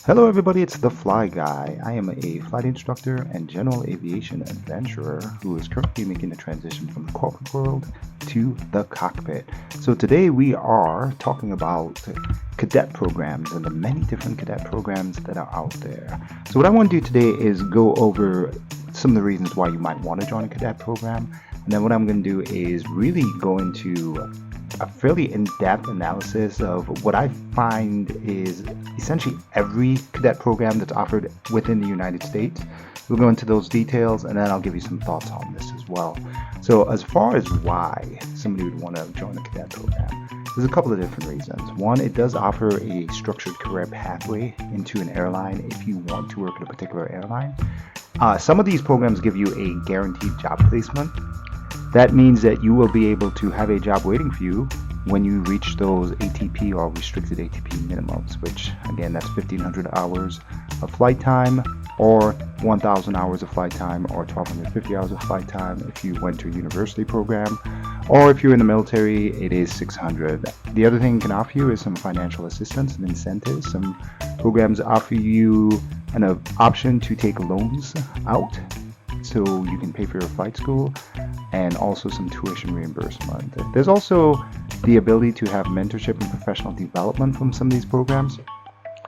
Hello everybody, it's the Fly Guy. I am a flight instructor and general aviation adventurer who is currently making the transition from the corporate world to the cockpit. So today we are talking about cadet programs and the many different cadet programs that are out there. So what I want to do today is go over some of the reasons why you might want to join a cadet program. And then what I'm going to do is really go into a fairly in-depth analysis of what I find is essentially every cadet program that's offered within the United States. We'll go into those details and then I'll give you some thoughts on this as well. So as far as why somebody would want to join a cadet program, there's a couple of different reasons. One, it does offer a structured career pathway into an airline if you want to work at a particular airline. Some of these programs give you a guaranteed job placement. That means that you will be able to have a job waiting for you when you reach those ATP or restricted ATP minimums, which again, that's 1,500 hours of flight time or 1,000 hours of flight time or 1,250 hours of flight time if you went to a university program, or if you're in the military, it is 600. The other thing it can offer you is some financial assistance and incentives. Some programs offer you an option to take loans out so you can pay for your flight school, and also some tuition reimbursement. There's also the ability to have mentorship and professional development from some of these programs.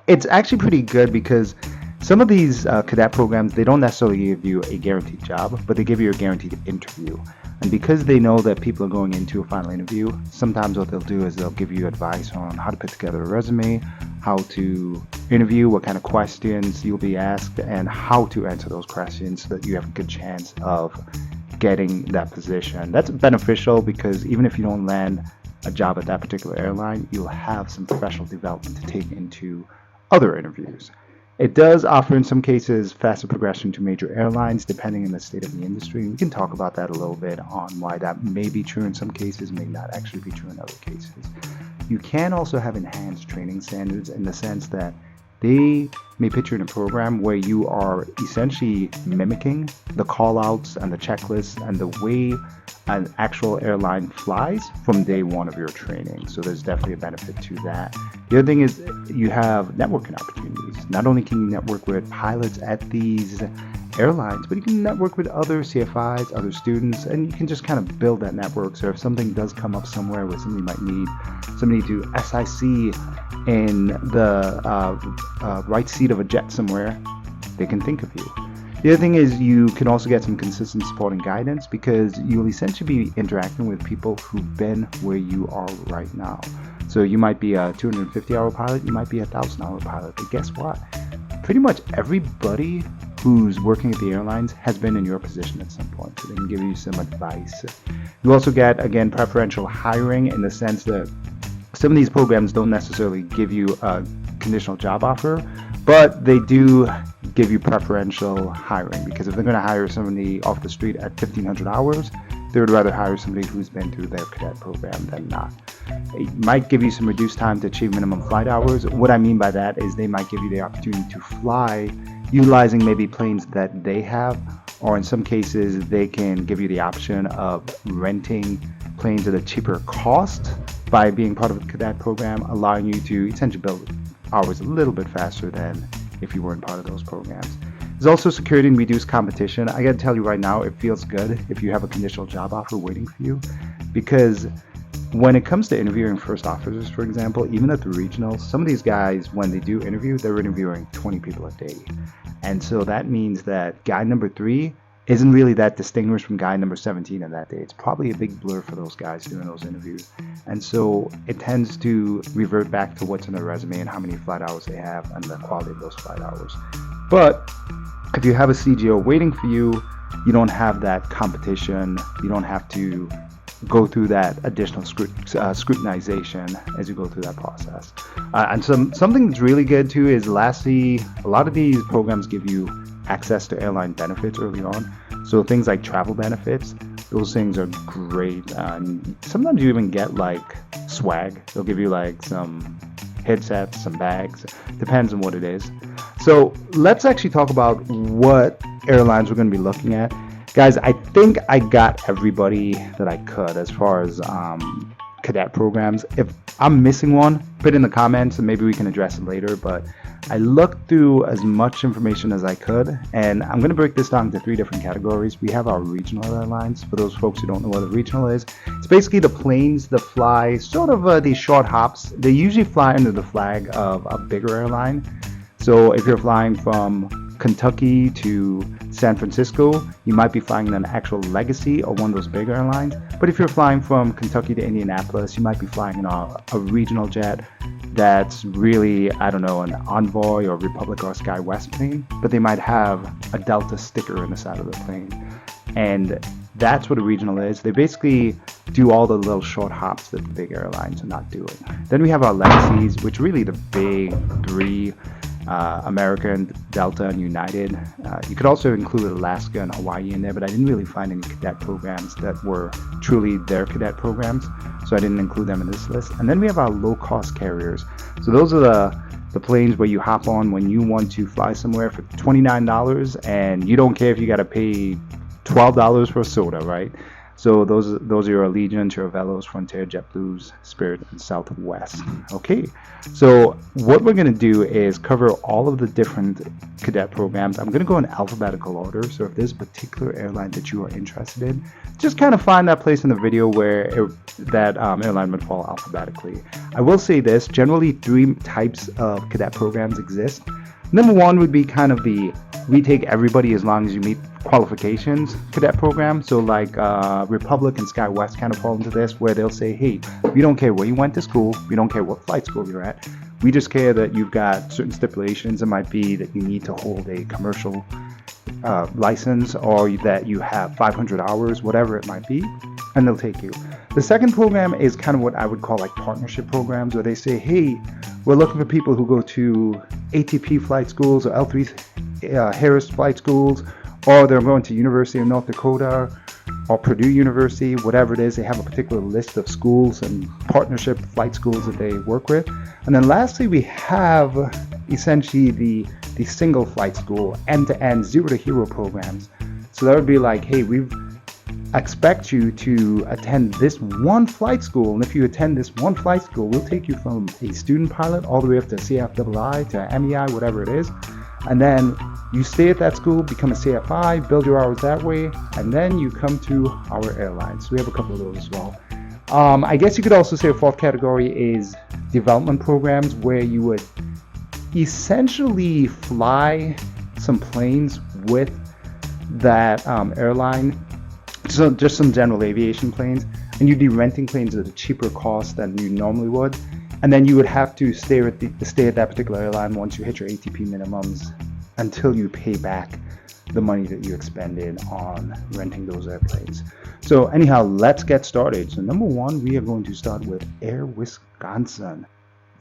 It's actually pretty good because some of these cadet programs, they don't necessarily give you a guaranteed job, but they give you a guaranteed interview. And because they know that people are going into a final interview, sometimes what they'll do is they'll give you advice on how to put together a resume, how to interview, what kind of questions you'll be asked, and how to answer those questions so that you have a good chance of getting that position. That's beneficial because even if you don't land a job at that particular airline, you'll have some professional development to take into other interviews. It does offer in some cases faster progression to major airlines depending on the state of the industry. We can talk about that a little bit on why that may be true in some cases, may not actually be true in other cases. You can also have enhanced training standards in the sense that they may put you in a program where you are essentially mimicking the call-outs and the checklists and the way an actual airline flies from day one of your training. So there's definitely a benefit to that. The other thing is you have networking opportunities. Not only can you network with pilots at these airlines, but you can network with other CFIs, other students, and you can just kind of build that network. So if something does come up somewhere where somebody might need somebody to SIC in the right seat of a jet somewhere, they can think of you. The other thing is you can also get some consistent support and guidance because you'll essentially be interacting with people who've been where you are right now. So you might be a 250-hour pilot, you might be a 1,000-hour pilot, but guess what? Pretty much everybody who's working at the airlines has been in your position at some point, so they can give you some advice. You also get, again, preferential hiring in the sense that some of these programs don't necessarily give you a conditional job offer, but they do give you preferential hiring because if they're going to hire somebody off the street at 1,500 hours, they would rather hire somebody who's been through their cadet program than not. It might give you some reduced time to achieve minimum flight hours. What I mean by that is they might give you the opportunity to fly utilizing maybe planes that they have, or in some cases they can give you the option of renting planes at a cheaper cost by being part of a cadet program, allowing you to essentially build hours a little bit faster than if you weren't part of those programs. There's also security and reduced competition. I gotta tell you right now, it feels good if you have a conditional job offer waiting for you, because when it comes to interviewing first officers, for example, even at the regionals, some of these guys, when they do interview, they're interviewing 20 people a day. And so that means that guy number 3 isn't really that distinguished from guy number 17 on that day. It's probably a big blur for those guys doing those interviews. And so it tends to revert back to what's in their resume and how many flight hours they have and the quality of those flight hours. But if you have a CGO waiting for you, you don't have that competition. You don't have to go through that additional scrutinization as you go through that process. And something that's really good too is lastly, a lot of these programs give you access to airline benefits early on. So things like travel benefits, those things are great. Sometimes you even get like swag. They'll give you like some headsets, some bags, depends on what it is. So let's actually talk about what airlines we're going to be looking at. Guys, I think I got everybody that I could as far as cadet programs. If I'm missing one, put it in the comments and maybe we can address it later. But I looked through as much information as I could, and I'm going to break this down into three different categories. We have our regional airlines. For those folks who don't know what a regional is, it's basically the planes that fly sort of these short hops. They usually fly under the flag of a bigger airline. So if you're flying from Kentucky to San Francisco, you might be flying an actual Legacy or one of those big airlines. But if you're flying from Kentucky to Indianapolis, you might be flying in a regional jet that's really, I don't know, an Envoy or Republic or SkyWest plane, but they might have a Delta sticker in the side of the plane. And that's what a regional is. They basically do all the little short hops that the big airlines are not doing. Then we have our Legacies, which really the big three, American, Delta, and United. You could also include Alaska and Hawaii in there, but I didn't really find any cadet programs that were truly their cadet programs, so I didn't include them in this list. And then we have our low-cost carriers. So those are the planes where you hop on when you want to fly somewhere for $29, and you don't care if you got to pay $12 for a soda, right? So those are your Allegiant, your Velos, Frontier, JetBlues, Spirit, and Southwest. Okay, so what we're going to do is cover all of the different cadet programs. I'm going to go in alphabetical order, so if there's a particular airline that you are interested in, just kind of find that place in the video where that airline would fall alphabetically. I will say this, generally three types of cadet programs exist. Number one would be kind of the we take everybody as long as you meet qualifications cadet program. So like Republic and SkyWest kind of fall into this, where they'll say, hey, we don't care where you went to school, we don't care what flight school you're at, we just care that you've got certain stipulations. It might be that you need to hold a commercial license, or that you have 500 hours, whatever it might be, and they'll take you. The second program is kind of what I would call like partnership programs, where they say, hey, we're looking for people who go to ATP flight schools or L3 Harris flight schools, or they're going to University of North Dakota or Purdue University, whatever it is. They have a particular list of schools and partnership flight schools that they work with. And then lastly, we have essentially the single flight school, end-to-end, zero-to-hero programs. So that would be like, hey, we expect you to attend this one flight school, and if you attend this one flight school, we'll take you from a student pilot all the way up to CFII to MEI, whatever it is, and then you stay at that school, become a CFI, build your hours that way, and then you come to our airlines. So we have a couple of those as well. I guess you could also say a fourth category is development programs, where you would essentially fly some planes with that airline. So just some general aviation planes, and you'd be renting planes at a cheaper cost than you normally would, and then you would have to stay at that particular airline once you hit your ATP minimums until you pay back the money that you expended on renting those airplanes. So anyhow, let's get started. So number one, we are going to start with Air Wisconsin.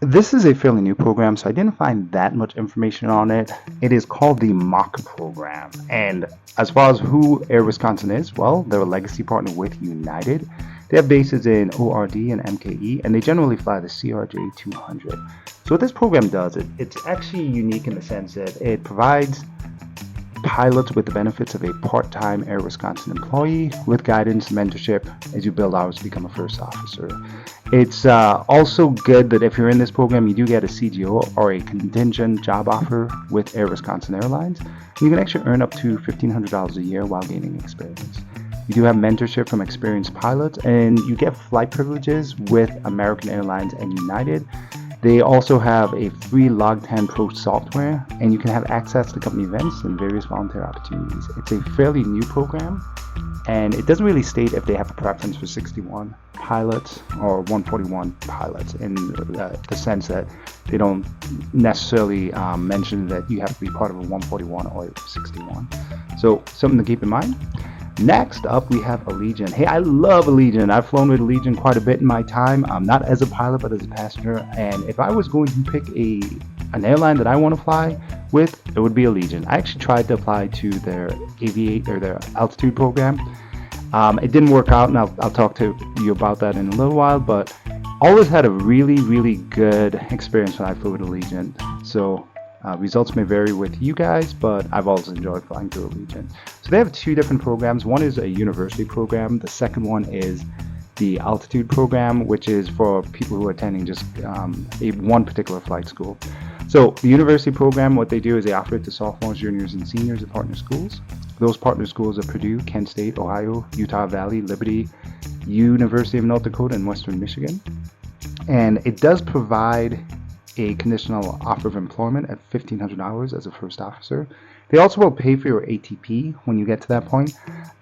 This is a fairly new program, so I didn't find that much information on it. It is called the MOC program. And as far as who Air Wisconsin is, well, they're a legacy partner with United. They have bases in ORD and MKE, and they generally fly the CRJ 200. So what this program does, it's actually unique in the sense that it provides pilots with the benefits of a part-time Air Wisconsin employee with guidance and mentorship as you build hours to become a first officer. It's also good that if you're in this program, you do get a CGO or a contingent job offer with Air Wisconsin Airlines. You can actually earn up to $1,500 a year while gaining experience. You do have mentorship from experienced pilots, and you get flight privileges with American Airlines and United. They also have a free Log10 Pro software, and you can have access to company events and various volunteer opportunities. It's a fairly new program, and it doesn't really state if they have a preference for 61 pilots or 141 pilots, in the sense that they don't necessarily mention that you have to be part of a 141 or 61. So something to keep in mind. Next up, we have Allegiant. Hey, I love Allegiant. I've flown with Allegiant quite a bit in my time, not as a pilot, but as a passenger. And if I was going to pick an airline that I want to fly with, it would be Allegiant. I actually tried to apply to their their altitude program. It didn't work out, and I'll talk to you about that in a little while, but always had a really, really good experience when I flew with Allegiant. So results may vary with you guys, but I've always enjoyed flying through Allegiant. So they have two different programs. One is a university program. The second one is the altitude program, which is for people who are attending just one particular flight school. So the university program, what they do is they offer it to sophomores, juniors, and seniors at partner schools. Those partner schools are Purdue, Kent State, Ohio, Utah Valley, Liberty, University of North Dakota, and Western Michigan. And it does provide a conditional offer of employment at $1,500 as a first officer. They also will pay for your ATP when you get to that point,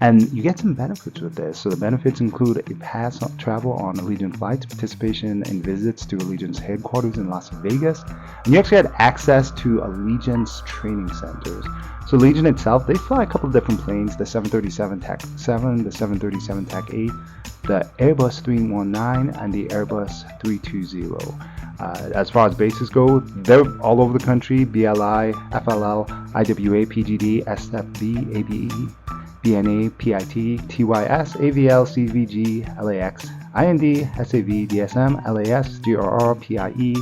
and you get some benefits with this. So the benefits include a pass on travel on Allegiant flights, participation in visits to Allegiant's headquarters in Las Vegas, and you actually had access to Allegiant's training centers. So Allegiant itself, they fly a couple of different planes, the 737 TAC 7, the 737 TAC 8, the Airbus 319, and the Airbus 320. As far as bases go, they're all over the country: BLI, FLL, IWA, PGD, SFB, ABE, BNA, PIT, TYS, AVL, CVG, LAX, IND, SAV, DSM, LAS, GRR, PIE,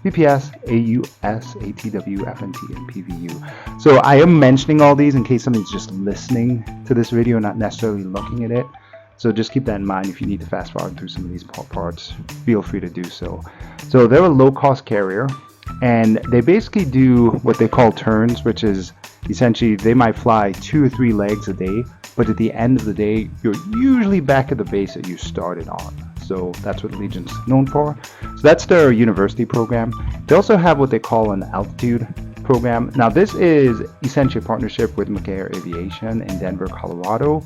VPS, AUS, ATW, FNT, and PVU. So I am mentioning all these in case somebody's just listening to this video, not necessarily looking at it. So just keep that in mind. If you need to fast forward through some of these parts, feel free to do so. So they're a low-cost carrier, and they basically do what they call turns, which is essentially they might fly 2 or 3 legs a day, but at the end of the day, you're usually back at the base that you started on. So that's what Allegiant's known for. So that's their university program. They also have what they call an altitude program. Now this is essentially a partnership with McAir Aviation in Denver, Colorado.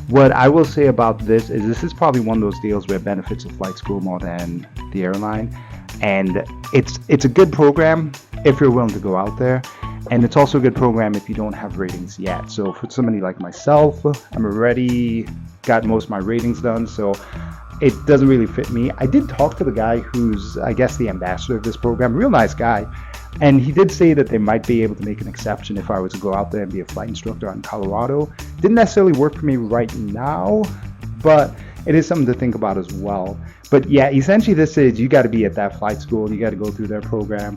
What I will say about this is probably one of those deals where it benefits the flight school more than the airline, and it's a good program if you're willing to go out there, and it's also a good program if you don't have ratings yet. So for somebody like myself, I'm already got most of my ratings done, so it doesn't really fit me. I did talk to the guy who's, I guess, the ambassador of this program, real nice guy. And he did say that they might be able to make an exception if I was to go out there and be a flight instructor in Colorado. Didn't necessarily work for me right now, but it is something to think about as well. But yeah, essentially this is, you got to be at that flight school. You got to go through their program.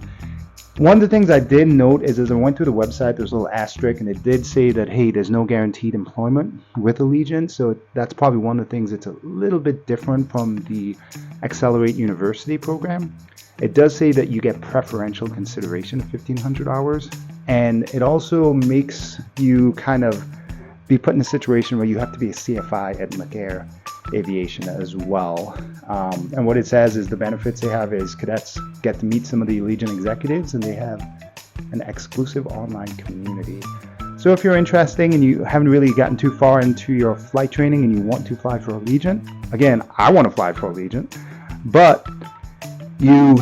One of the things I did note is as I went through the website, there's a little asterisk, and it did say that, hey, there's no guaranteed employment with Allegiant. So that's probably one of the things that's a little bit different from the Accelerate University program. It does say that you get preferential consideration of 1,500 hours, and it also makes you kind of be put in a situation where you have to be a CFI at McAir Aviation as well. And what it says is the benefits they have is cadets get to meet some of the Allegiant executives, and they have an exclusive online community. So if you're interested and you haven't really gotten too far into your flight training and you want to fly for Allegiant, again, I want to fly for Allegiant, but you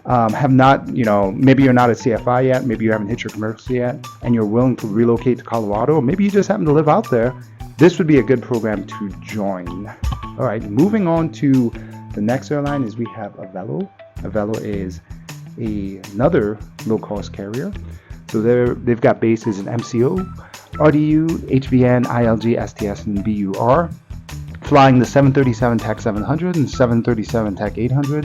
have not, maybe you're not a CFI yet, maybe you haven't hit your commercial yet, and you're willing to relocate to Colorado, or maybe you just happen to live out there, this would be a good program to join. All right, moving on to the next airline is we have Avelo. Avelo is another low-cost carrier. So they've got bases in MCO, RDU, HVN, ILG, STS, and BUR, flying the 737 TAC 700 and 737 TAC 800.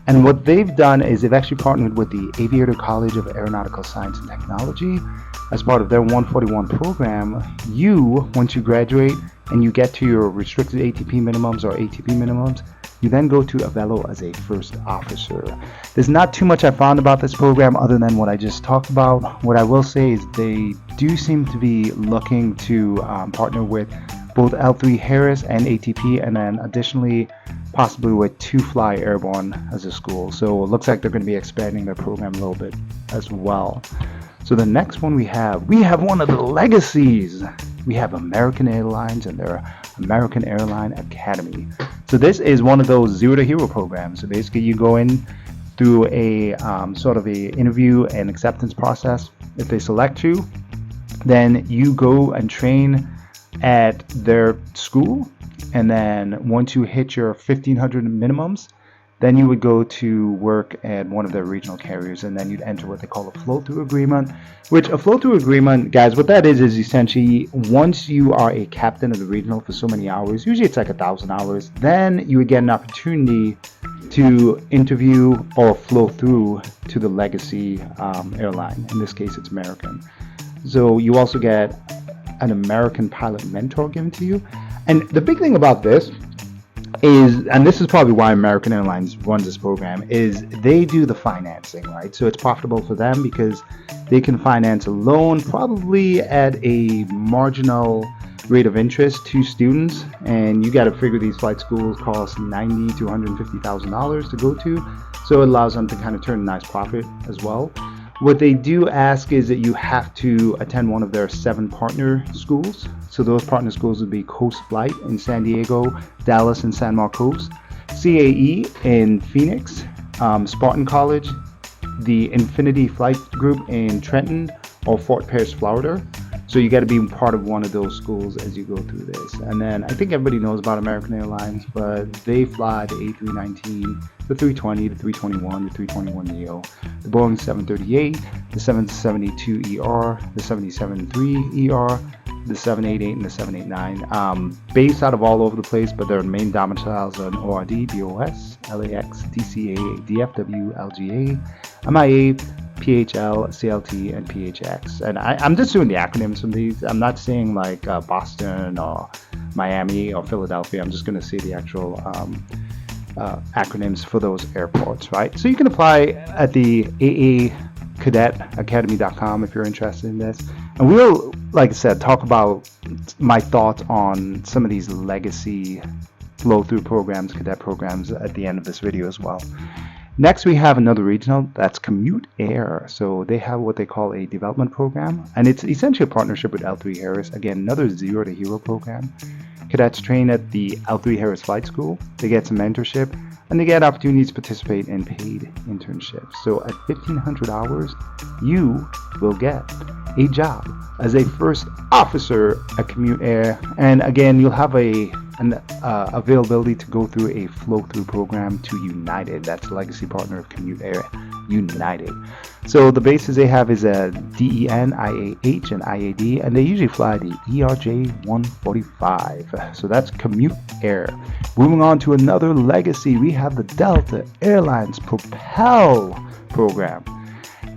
And what they've done is they've actually partnered with the Aviator College of Aeronautical Science and Technology as part of their 141 program. Once you graduate and you get to your restricted ATP minimums or ATP minimums, you then go to Avelo as a first officer. There's not too much I found about this program other than what I just talked about. What I will say is they do seem to be looking to partner with both L3 Harris and ATP, and then additionally possibly with 2Fly Airborne as a school. So it looks like they're going to be expanding their program a little bit as well. So the next one we have one of the legacies. We have American Airlines and their American Airline Academy. So this is one of those Zero to Hero programs. So basically you go in through a sort of a interview and acceptance process. If they select you, then you go and train at their school, and then once you hit your 1,500 minimums, then you would go to work at one of their regional carriers, and then you'd enter what they call a flow-through agreement. Which a flow-through agreement, guys, what that is essentially once you are a captain of the regional for so many hours, usually it's like 1,000 hours, then you would get an opportunity to interview or flow through to the legacy airline. In this case, it's American. So you also get an American pilot mentor given to you. And the big thing about this, is, and this is probably why American Airlines runs this program, is they do the financing, right? So it's profitable for them because they can finance a loan probably at a marginal rate of interest to students, and you got to figure these flight schools cost $90,000 to $150,000 to go to, so it allows them to kind of turn a nice profit as well. What they do ask is that you have to attend one of their 7 partner schools. So those partner schools would be Coast Flight in San Diego, Dallas and San Marcos, CAE in Phoenix, Spartan College, the Infinity Flight Group in Trenton, or Fort Pierce, Florida. So you got to be part of one of those schools as you go through this. And then I think everybody knows about American Airlines, but they fly the A319, the 320, the 321, the 321neo, the Boeing 738, the 772ER, the 773ER, the 788 and the 789. Based out of all over the place, but their main domiciles are in ORD, DOS, LAX, DCA, DFW, LGA, MIA, PHL, CLT, and PHX. And I'm just doing the acronyms from these. I'm not saying like Boston or Miami or Philadelphia. I'm just going to say the actual acronyms for those airports, right? So you can apply at the aacadetacademy.com if you're interested in this. And we'll, like I said, talk about my thoughts on some of these legacy flow-through programs, cadet programs at the end of this video as well. Next, we have another regional, that's Commute Air. So they have what they call a development program, and it's essentially a partnership with L3 Harris. Again, another Zero to Hero program. Cadets train at the L3 Harris Flight School. They get some mentorship, and they get opportunities to participate in paid internships. So at 1,500 hours, you will get a job as a first officer at Commute Air. And again, you'll have an availability to go through a flow-through program to United. That's a legacy partner of Commute Air, United. So the bases they have is a DEN, IAH, and IAD, and they usually fly the ERJ 145. So that's Commute Air. Moving on to another legacy, we have the Delta Airlines Propel program.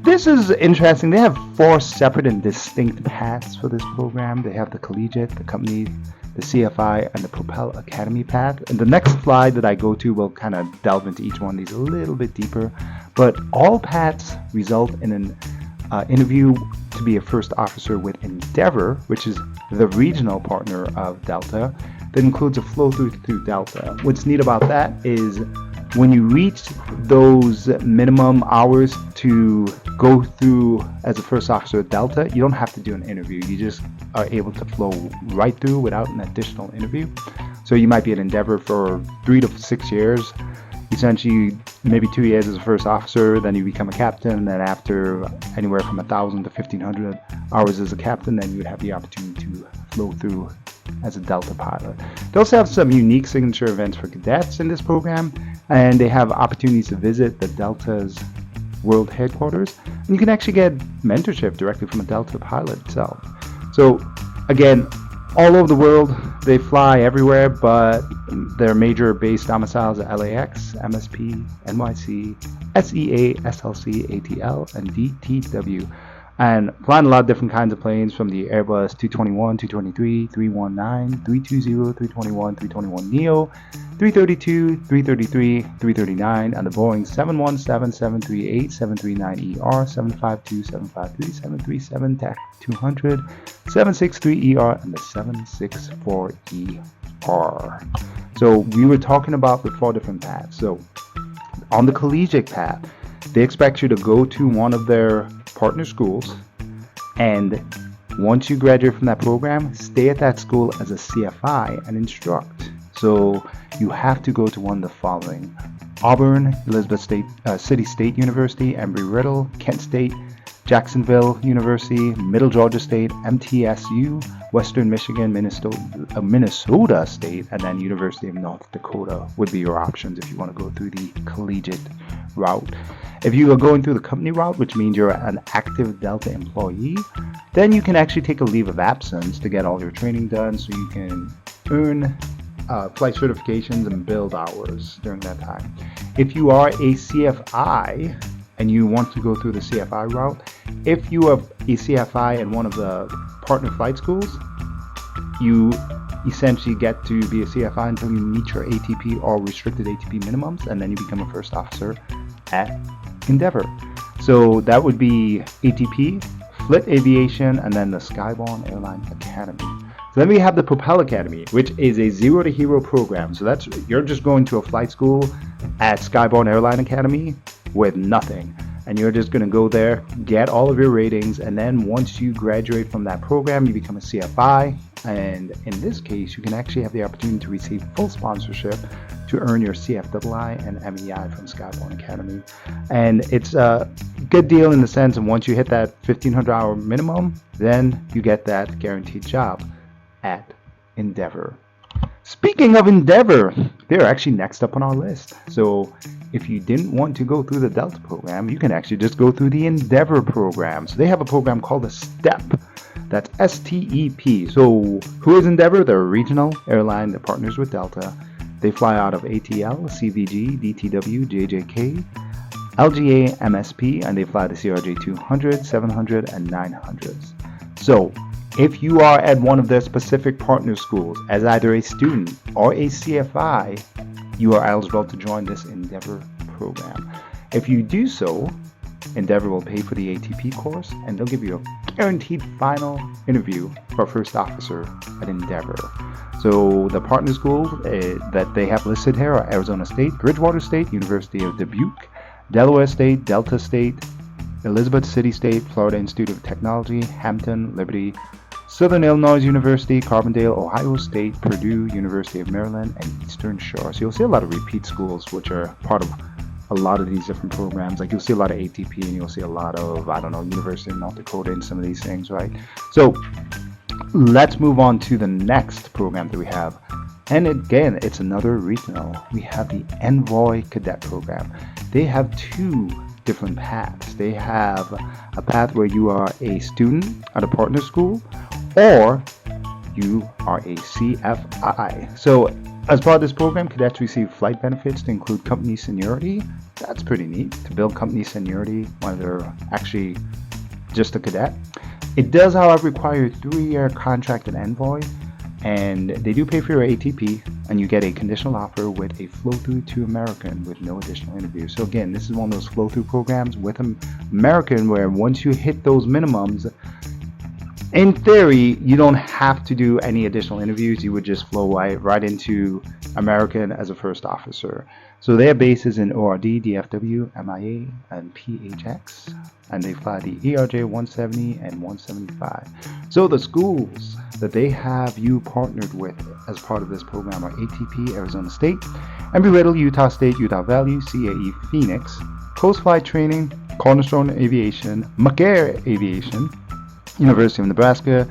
This is interesting. They have 4 separate and distinct paths for this program. They have the collegiate, the company, the CFI, and the Propel Academy path. And the next slide that I go to will kind of delve into each one of these a little bit deeper. But all paths result in an interview to be a first officer with Endeavor, which is the regional partner of Delta, that includes a flow through Delta. What's neat about that is when you reach those minimum hours to go through as a first officer at Delta, you don't have to do an interview. You just are able to flow right through without an additional interview. So you might be at Endeavor for 3 to 6 years, essentially maybe 2 years as a first officer, then you become a captain, and then after anywhere from 1,000 to 1,500 hours as a captain, then you would have the opportunity to flow through as a Delta pilot. They also have some unique signature events for cadets in this program, and they have opportunities to visit the Delta's world headquarters, and you can actually get mentorship directly from a Delta pilot itself. So again, all over the world, they fly everywhere, but their major base domiciles are LAX, MSP, NYC, SEA, SLC, ATL, and DTW. And flying a lot of different kinds of planes, from the Airbus 221, 223, 319, 320, 321, 321neo, 332, 333, 339, and the Boeing 717, 738, 739ER, 752, 753, 737 TAC 200, 763ER, and the 764ER. So we were talking about the 4 different paths. So on the collegiate path, they expect you to go to one of their partner schools, and once you graduate from that program, stay at that school as a CFI and instruct. So you have to go to one of the following: Auburn, Elizabeth City State University, Embry-Riddle, Kent State, Jacksonville University, Middle Georgia State, MTSU, Western Michigan, Minnesota State, and then University of North Dakota would be your options if you want to go through the collegiate route. If you are going through the company route, which means you're an active Delta employee, then you can actually take a leave of absence to get all your training done, so you can earn flight certifications and build hours during that time. If you are a CFI and you want to go through the CFI route, if you are a CFI in one of the partner flight schools, you essentially get to be a CFI until you meet your ATP or restricted ATP minimums, and then you become a first officer at Endeavor. So that would be ATP, Flit Aviation, and then the Skyborne Airline Academy. So then we have the Propel Academy, which is a zero to hero program. So that's, you're just going to a flight school at Skyborne Airline Academy with nothing. And you're just going to go there, get all of your ratings, and then once you graduate from that program, you become a CFI. And in this case, you can actually have the opportunity to receive full sponsorship to earn your CFII and MEI from Skyborne Academy. And it's a good deal in the sense of once you hit that 1,500 hour minimum, then you get that guaranteed job at Endeavor. Speaking of Endeavor, they're actually next up on our list. So if you didn't want to go through the Delta program, you can actually just go through the Endeavor program. So they have a program called the STEP. That's STEP. So who is Endeavor? They're a regional airline that partners with Delta. They fly out of ATL, CVG, DTW, JJK, LGA, MSP, and they fly the CRJ 200, 700, and 900s. So if you are at one of their specific partner schools as either a student or a CFI, you are eligible to join this Endeavor program. If you do so, Endeavor will pay for the ATP course, and they'll give you a guaranteed final interview for first officer at Endeavor. So the partner schools that they have listed here are Arizona State, Bridgewater State, University of Dubuque, Delaware State, Delta State, Elizabeth City State, Florida Institute of Technology, Hampton, Liberty, Southern Illinois University, Carbondale, Ohio State, Purdue, University of Maryland, and Eastern Shore. So you'll see a lot of repeat schools, which are part of a lot of these different programs. Like you'll see a lot of ATP, and you'll see a lot of, University of North Dakota and some of these things, right? So let's move on to the next program that we have. And again, it's another regional. We have the Envoy Cadet program. They have two different paths. They have a path where you are a student at a partner school, or you are a CFI. So as part of this program, cadets receive flight benefits to include company seniority. That's pretty neat, to build company seniority when they're actually just a cadet. It does, however, require a 3-year contract at Envoy, and they do pay for your ATP, and you get a conditional offer with a flow-through to American with no additional interviews. So again, this is one of those flow-through programs with American where once you hit those minimums, in theory, you don't have to do any additional interviews. You would just flow right into American as a first officer. So their base is in ORD, DFW, MIA, and PHX, and they fly the ERJ 170 and 175. So the schools that they have you partnered with as part of this program are ATP, Arizona State, Embry-Riddle, Utah State, Utah Valley, CAE Phoenix, Coast Flight Training, Cornerstone Aviation, McAir Aviation, University of Nebraska,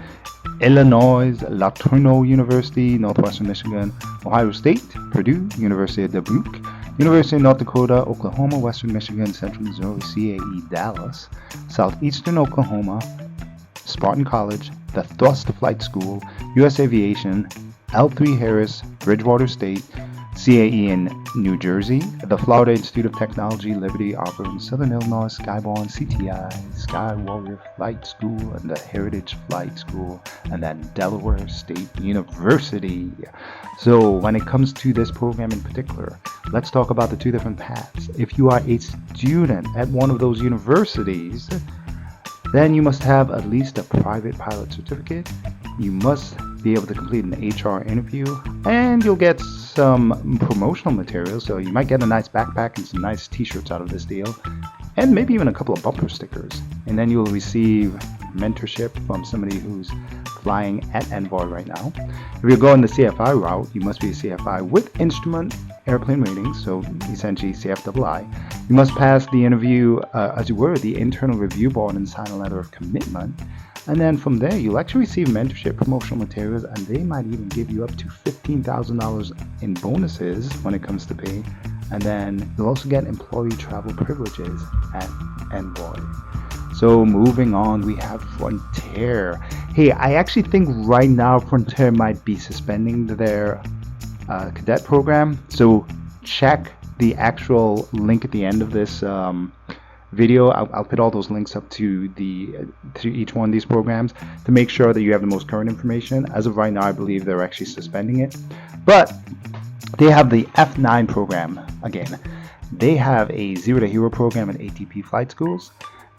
Illinois, Latourneau University, Northwestern Michigan, Ohio State, Purdue, University of Dubuque, University of North Dakota, Oklahoma, Western Michigan, Central Missouri, CAE Dallas, Southeastern Oklahoma, Spartan College, the Thrust Flight School, U.S. Aviation, L3 Harris, Bridgewater State, CAE in New Jersey, the Florida Institute of Technology, Liberty, Auburn, Southern Illinois, Skyborne, CTI, Sky Warrior Flight School, and the Heritage Flight School, and then Delaware State University. So when it comes to this program in particular, let's talk about the two different paths. If you are a student at one of those universities, then you must have at least a private pilot certificate. You must be able to complete an HR interview, and you'll get some promotional materials. So you might get a nice backpack and some nice t-shirts out of this deal, and maybe even a couple of bumper stickers. And then you'll receive mentorship from somebody who's flying at Envoy right now. If you're going the CFI route, you must be a CFI with instrument airplane ratings, so essentially CFII. You must pass the interview, the internal review board, and sign a letter of commitment. And then from there, you'll actually receive mentorship, promotional materials, and they might even give you up to $15,000 in bonuses when it comes to pay. And then you'll also get employee travel privileges at Envoy. So moving on, we have Frontier. Hey, I actually think right now Frontier might be suspending their cadet program. So check the actual link at the end of this video. I'll put all those links up to each one of these programs to make sure that you have the most current information. As of right now, I believe they're actually suspending it, but they have the F9 program again. They have a Zero to Hero program at ATP flight schools,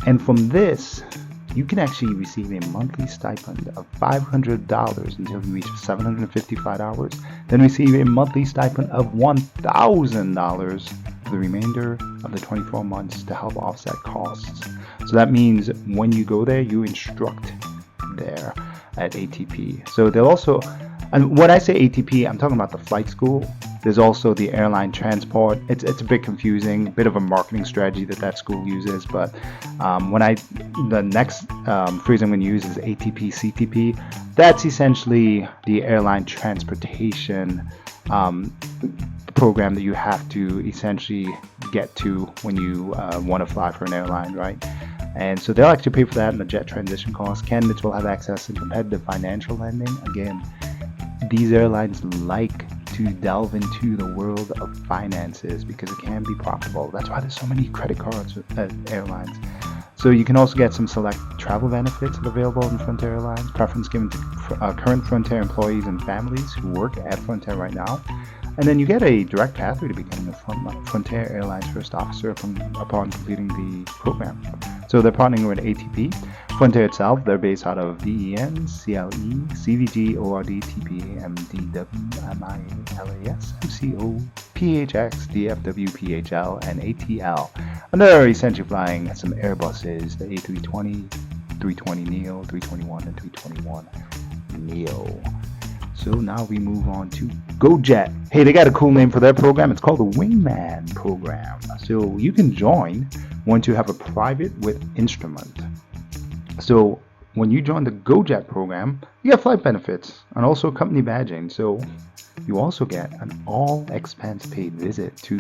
and from this you can actually receive a monthly stipend of $500 until you reach 755 hours, then receive a monthly stipend of $1,000 for the remainder of the 24 months to help offset costs. So that means when you go there, you instruct there at ATP. So they'll also, and when I say ATP, I'm talking about the flight school. There's also the airline transport. It's a bit confusing, a bit of a marketing strategy that school uses. But the next phrase I'm going to use is ATP CTP. That's essentially the airline transportation program that you have to essentially get to when you want to fly for an airline, right? And so they'll actually pay for that in the jet transition costs. Candidates will have access to competitive financial lending. Again, these airlines like to delve into the world of finances because it can be profitable. That's why there's so many credit cards at airlines. So you can also get some select travel benefits available in Frontier Airlines, preference given to current Frontier employees and families who work at Frontier right now. And then you get a direct pathway to becoming a Frontier Airlines first officer upon completing the program. So they're partnering with ATP. Frontier itself, they're based out of VEN, CLE, CVG, ORD, TPA, MDW, MIALAS, MCO, PHX, DFW, PHL, and ATL. And they're essentially flying some Airbuses, the A320, 320neo, 321, and 321neo. So now we move on to GoJet. Hey, they got a cool name for their program. It's called the Wingman program. So you can join once you have a private with instrument. So when you join the GoJet program, you get flight benefits and also company badging. So you also get an all expense paid visit to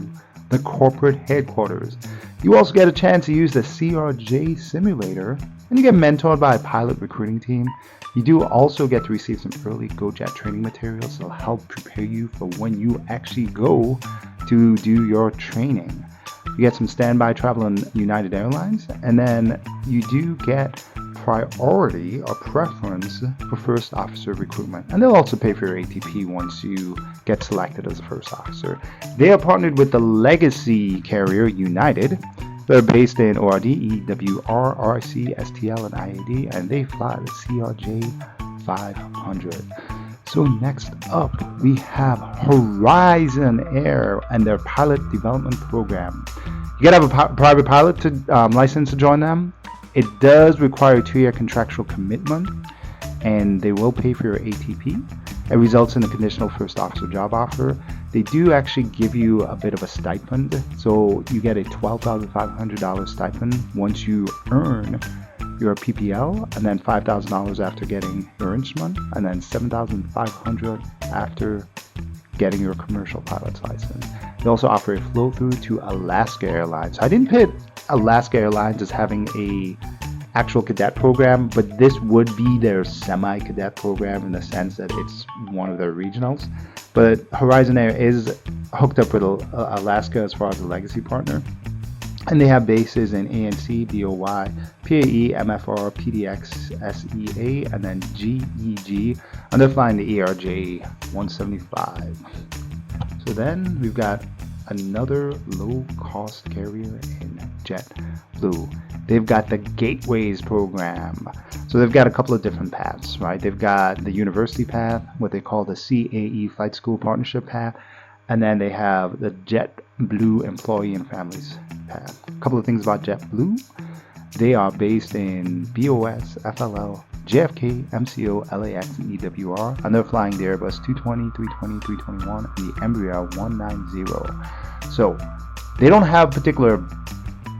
the corporate headquarters. You also get a chance to use the CRJ simulator, and you get mentored by a pilot recruiting team. You do also get to receive some early GoJet training materials that will help prepare you for when you actually go to do your training. You get some standby travel on United Airlines, and then you do get priority or preference for first officer recruitment. And they'll also pay for your ATP once you get selected as a first officer. They are partnered with the legacy carrier United. They're based in ORD, EWR, RC, STL, and IAD, and they fly the CRJ 500. So next up, we have Horizon Air and their pilot development program. You gotta have a private pilot to license to join them. It does require a 2-year contractual commitment, and they will pay for your ATP. It results in a conditional first officer job offer. They do actually give you a bit of a stipend, so you get a $12,500 stipend once you earn your PPL, and then $5,000 after getting your instrument, and then $7,500 after getting your commercial pilot's license. They also offer a flow through to Alaska Airlines. I didn't put Alaska Airlines as having a actual cadet program, but this would be their semi-cadet program in the sense that it's one of their regionals. But Horizon Air is hooked up with Alaska as far as a legacy partner. And they have bases in ANC, DOY, PAE, MFR, PDX, SEA, and then GEG. And they're flying the ERJ 175. So then we've got another low-cost carrier in JetBlue. They've got the Gateways program. So they've got a couple of different paths, right? They've got the university path, what they call the CAE Flight School Partnership path, and then they have the JetBlue Employee and Families path. A couple of things about JetBlue. They are based in BOS, FLL, JFK, MCO, LAX, and EWR, and they're flying the Airbus 220, 320, 321, and the Embraer 190. So they don't have particular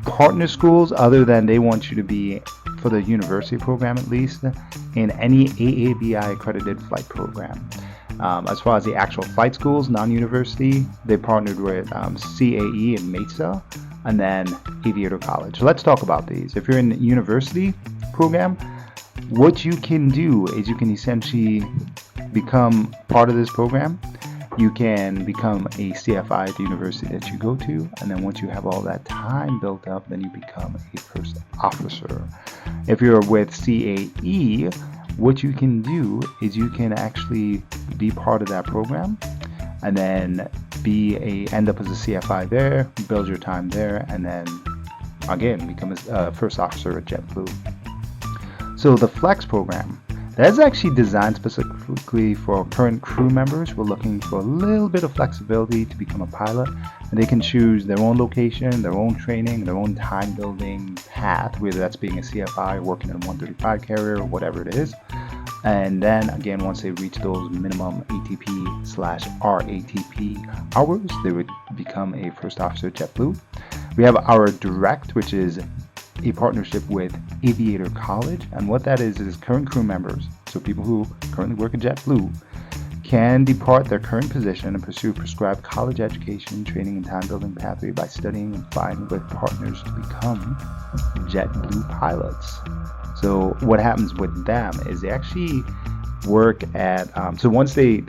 partner schools other than they want you to be, for the university program at least, in any AABI accredited flight program. As far as the actual flight schools, non-university, they partnered with CAE in Mesa, and then Aviator College. So let's talk about these. If you're in the university program, what you can do is you can essentially become part of this program, you can become a CFI at the university that you go to, and then once you have all that time built up, then you become a first officer. If you're with CAE, what you can do is you can actually be part of that program and then end up as a CFI there, build your time there, and then again become a first officer at JetBlue. So the Flex program, that's actually designed specifically for current crew members who are looking for a little bit of flexibility to become a pilot, and they can choose their own location, their own training, their own time building path, whether that's being a CFI, working in a 135 carrier, or whatever it is. And then again, once they reach those minimum ATP/RATP hours, they would become a first officer at JetBlue. We have our direct, which is a partnership with Aviator College, and what that is current crew members, so people who currently work at JetBlue, can depart their current position and pursue prescribed college education, training, and time building pathway by studying and flying with partners to become JetBlue pilots. So what happens with them is they actually work at, so once they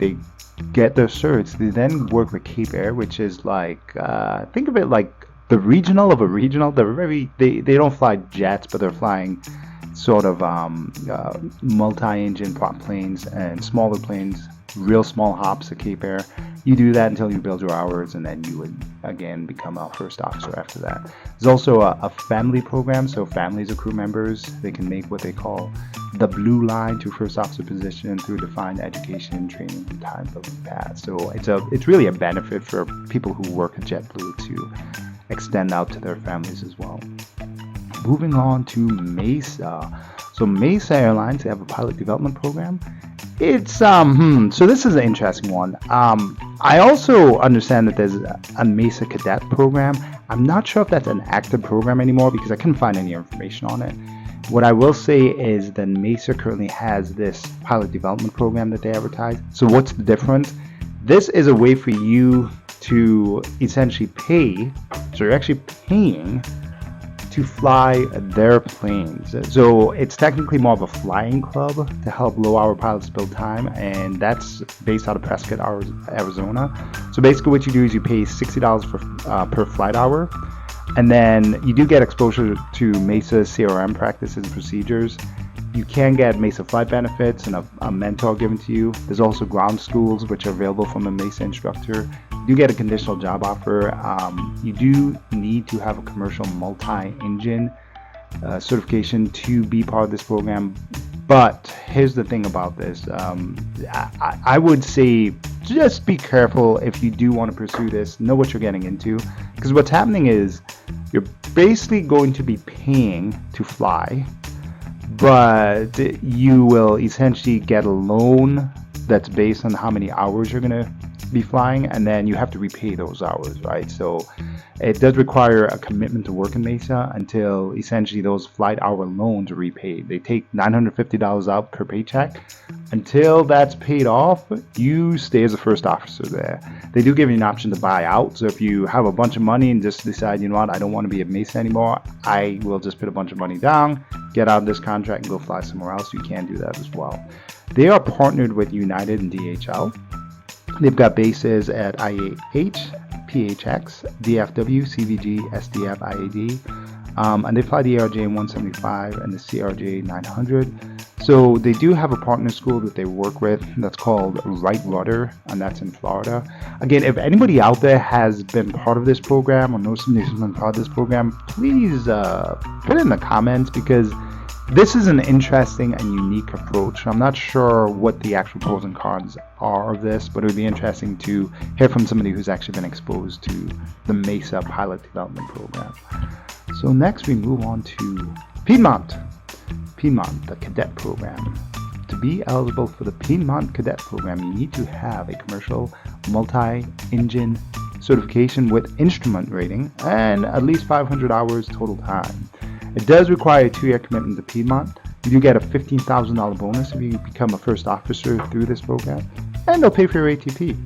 get their certs, they then work with Cape Air, which is like, think of it like the regional of a regional. They don't fly jets, but they're flying sort of multi-engine prop planes and smaller planes, real small hops at Cape Air. You do that until you build your hours, and then you would again become a first officer after that. There's also a family program, so families of crew members, they can make what they call the blue line to first officer position through defined education, training, and time building paths. So it's really a benefit for people who work at JetBlue to extend out to their families as well. Moving on to Mesa. So Mesa Airlines, they have a pilot development program. It's so this is an interesting one. I also understand that there's a Mesa Cadet program. I'm not sure if that's an active program anymore because I couldn't find any information on it. What I will say is that Mesa currently has this pilot development program that they advertise. So what's the difference? This is a way for you to essentially pay, so you're actually paying to fly their planes. So it's technically more of a flying club to help low-hour pilots build time, and that's based out of Prescott, Arizona. So basically what you do is you pay $60 per flight hour, and then you do get exposure to Mesa CRM practices and procedures. You can get Mesa flight benefits and a mentor given to you. There's also ground schools which are available from a Mesa instructor. You do get a conditional job offer. You do need to have a commercial multi-engine certification to be part of this program. But here's the thing about this. I would say just be careful if you do want to pursue this. Know what you're getting into. Because what's happening is you're basically going to be paying to fly, but you will essentially get a loan that's based on how many hours you're going to be flying, and then you have to repay those hours, right? So it does require a commitment to work in Mesa until essentially those flight hour loans are repaid. They take $950 out per paycheck. Until that's paid off, you stay as a first officer there. They do give you an option to buy out. So if you have a bunch of money and just decide, you know what, I don't want to be at Mesa anymore, I will just put a bunch of money down, get out of this contract, and go fly somewhere else. You can do that as well. They are partnered with United and DHL. They've got bases at IAH, PHX, DFW, CVG, SDF, IAD, and they fly the ARJ 175 and the CRJ 900. So they do have a partner school that they work with that's called Right Rudder, and that's in Florida. Again, if anybody out there has been part of this program or knows somebody who's been part of this program, please put it in the comments, because this is an interesting and unique approach. I'm not sure what the actual pros and cons are of this, but it would be interesting to hear from somebody who's actually been exposed to the Mesa Pilot Development Program. So next we move on to Piedmont, the Cadet Program. To be eligible for the Piedmont Cadet Program, you need to have a commercial multi-engine certification with instrument rating and at least 500 hours total time. It does require a 2-year commitment to Piedmont. You do get a $15,000 bonus if you become a first officer through this program, and they'll pay for your ATP.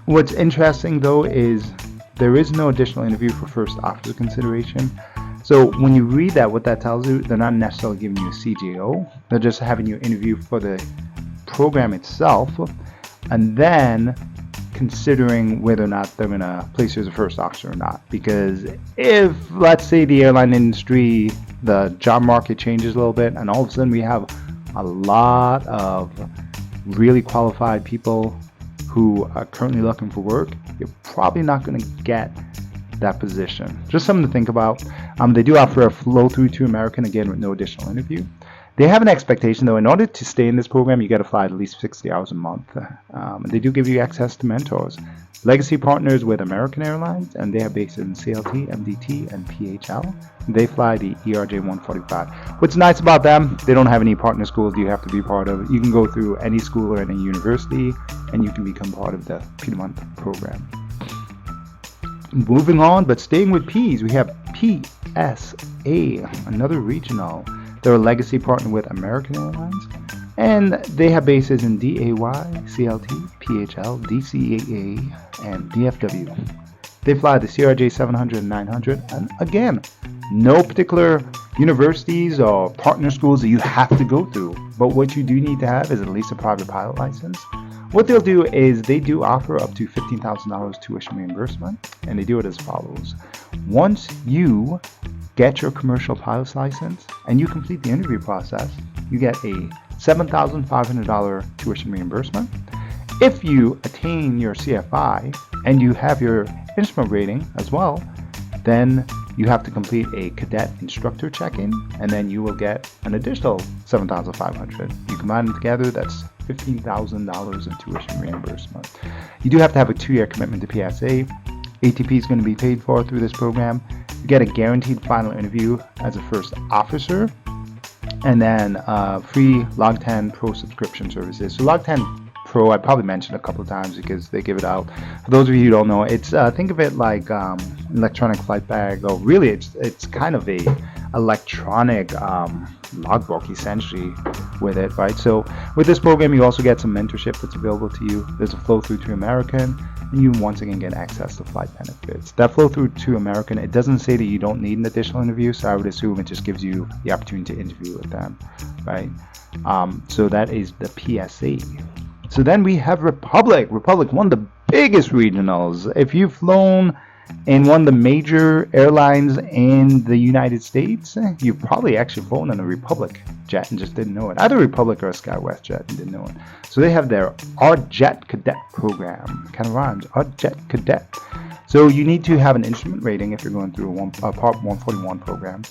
What's interesting though is there is no additional interview for first officer consideration. So when you read that, what that tells you, they're not necessarily giving you a CGO. They're just having you interview for the program itself. and then considering whether or not they're going to place you as a first officer or not. Because if, let's say, the airline industry, the job market changes a little bit, and all of a sudden we have a lot of really qualified people who are currently looking for work, you're probably not going to get that position. Just something to think about. They do offer a flow through to American, again, with no additional interview. They have an expectation, though, in order to stay in this program, you got to fly at least 60 hours a month. And they do give you access to mentors. Legacy partners with American Airlines, and they are based in CLT, MDT, and PHL. They fly the ERJ 145. What's nice about them, they don't have any partner schools you have to be part of. You can go through any school or any university, and you can become part of the Piedmont program. Moving on, but staying with P's, we have PSA, another regional. They're a legacy partner with American Airlines, and they have bases in DAY, CLT, PHL, DCAA, and DFW. They fly the CRJ 700 and 900, and again, no particular universities or partner schools that you have to go through, but what you do need to have is at least a private pilot license. What they'll do is they do offer up to $15,000 tuition reimbursement, and they do it as follows. Once you get your commercial pilot's license and you complete the interview process, you get a $7,500 tuition reimbursement. If you attain your CFI and you have your instrument rating as well, then you have to complete a cadet instructor check-in, and then you will get an additional $7,500. You combine them together, that's $15,000 in tuition reimbursement. You do have to have a 2-year commitment to PSA. ATP is going to be paid for through this program. You get a guaranteed final interview as a first officer, and then free Log 10 Pro subscription services. So Log 10 Pro, I probably mentioned a couple of times because they give it out. For those of you who don't know, it's think of it like electronic flight bag, or really it's kind of a electronic logbook essentially with it, right? So with this program, you also get some mentorship that's available to you. There's a flow through to American, and you once again get access to flight benefits. That flow through to American, it doesn't say that you don't need an additional interview, so I would assume it just gives you the opportunity to interview with them, right? So that is the PSA. So then we have Republic, one of the biggest regionals. If you've flown in one of the major airlines in the United States, you've probably actually flown in a Republic jet and just didn't know it. Either Republic or a SkyWest jet and didn't know it. So they have their Jet Cadet program. Kind of rhymes, Jet Cadet. So you need to have an instrument rating if you're going through a Part 141 program,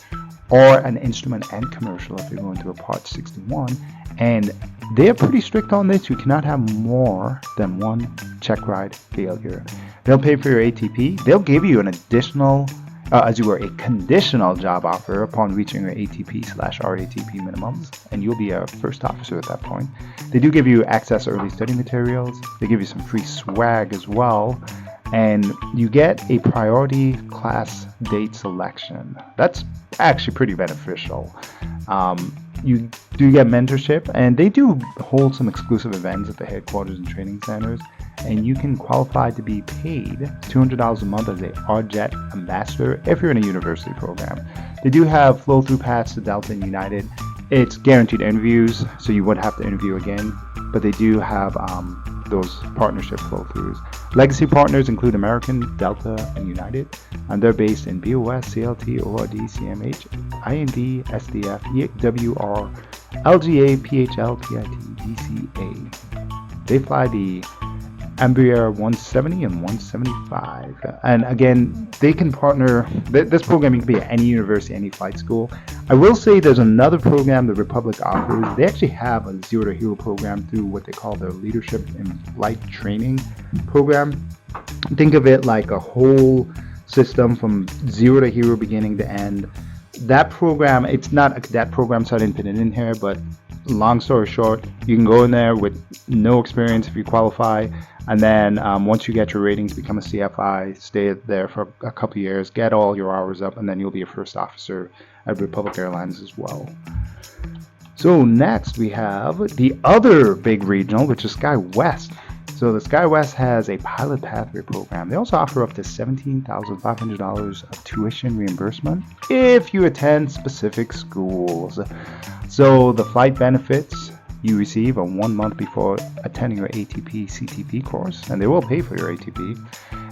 or an instrument and commercial if you're going through a Part 61. And they're pretty strict on this. You cannot have more than one check ride failure. They'll pay for your ATP. They'll give you an additional, a conditional job offer upon reaching your ATP/RATP minimums, and you'll be a first officer at that point. They do give you access to early study materials. They give you some free swag as well, and you get a priority class date selection. That's actually pretty beneficial. You do get mentorship, and they do hold some exclusive events at the headquarters and training centers, and you can qualify to be paid $200 a month as a RJet ambassador if you're in a university program. They do have flow-through paths to Delta and United. It's guaranteed interviews, so you would have to interview again, but they do have those partnership flow-throughs. Legacy partners include American, Delta, and United, and they're based in BOS, CLT, ORD, CMH, IND, SDF, EWR, LGA, PHL, PIT, DCA. They fly the Embraer 170 and 175, and again, they can partner. This program can be at any university, any flight school. I will say there's another program the Republic offers. They actually have a Zero to Hero program through what they call their Leadership in Flight Training program. Think of it like a whole system from zero to hero, beginning to end. That program, it's not a cadet program, so I didn't put it in here, but long story short, you can go in there with no experience if you qualify, and then once you get your ratings, become a CFI, stay there for a couple of years, get all your hours up, and then you'll be a first officer at Republic Airlines as well. So next we have the other big regional, which is SkyWest. So the SkyWest has a pilot pathway program. They also offer up to $17,500 of tuition reimbursement if you attend specific schools. So the flight benefits you receive a 1 month before attending your ATP CTP course, and they will pay for your ATP.